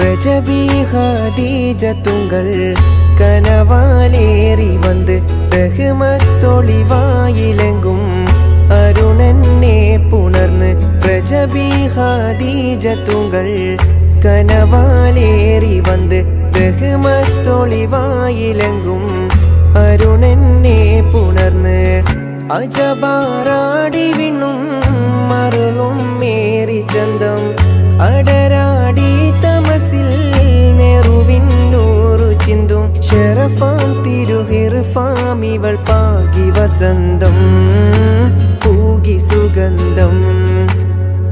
ரஜபி ஹதீஜத்துங்கள் கனவாலேறி வந்து ரஹ்மத்தொளிவாயிலெங்கும் அருணன்னே புணர்ந்து ரஜபி ஹதீஜத்துங்கள் கனவாலேறி வந்து ரஹ்மத்தொளிவாயிலெங்கும் அருணன்னே புணர்ந்து അജബാറാടി വിണ്ണും മറുളും മേറി ചന്തം അടരാടി തമസിൽ നെറുവിന്നൂറു ചിന്തും ഷറഫാം തിരുഹിർഫാം ഇവൾ പാകി വസന്തം പൂകി സുഗന്ധം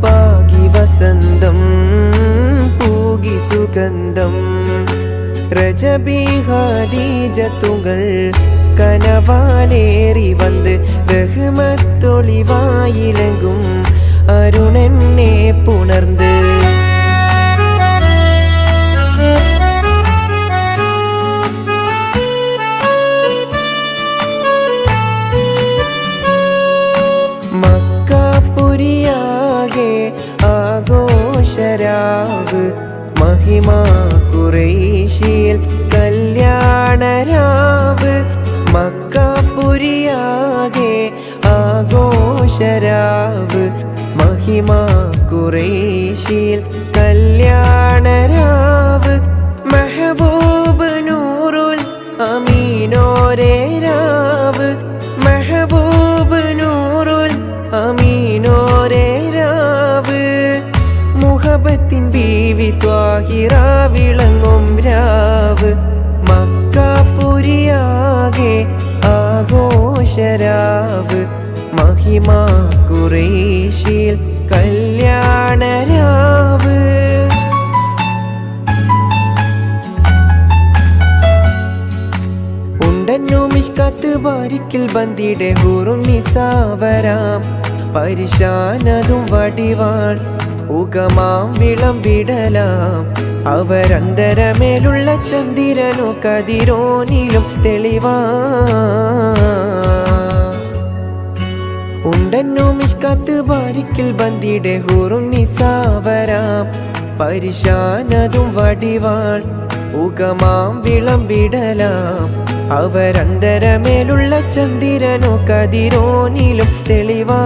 പാകി വസന്തം പൂകി സുഗന്ധം രജബി ഹദീജത്തുകൾ കനവാലേറി വന്ന് റഹ്മത്തൊളിവായിലങ്കും അരുണന്നെ പുണർന്ന് മക്കപുരിയാകെ ആഘോഷരാവ് മഹിമാ ഖുറൈശിയിൽ കല്യാണരാവ് മക്കപുരിയാകെ ആഘോഷരാവ് മഹിമാ ഖുറൈശിയിൽ കല്യാണരാവ് മെഹബൂബ് നൂറുൽ അമീനോരേ രാവ് മെഹബൂബ് നൂറുൽ അമീനോരേ രാവ് മുഹബത്തിൻ ബീവി ത്വാഹിറ വിളങ്ങും രാവ് മക്കപുരിയാകെ ആഘോഷരാവ് മഹിമാ ഖുറൈശിയിൽ കല്യാണരാവ് ഉണ്ടന്നു മിഷ്കാത്ത് ബാരിക്കിൽ ബന്ദിയുടെ ഹൂറും നിസാവരാം പരിശാനതും വടിവാൾ ഉഗമാം വിളംബിടലാം അവരന്തരമേലുള്ള ചന്ദ്രനോ കതിരോനിലും തെളിവാ ഉണ്ടന്നു മിഷ്കാത്ത് ബാരിക്കിൽ ബന്ദിയുടെ ഹൂറും നിസാവരാം പരിശാനതും വടിവാൾ ഉഗമാം വിളംബിടലാം അവരന്തരമേലുള്ള ചന്ദ്രനോ കതിരോനിലും തെളിവാ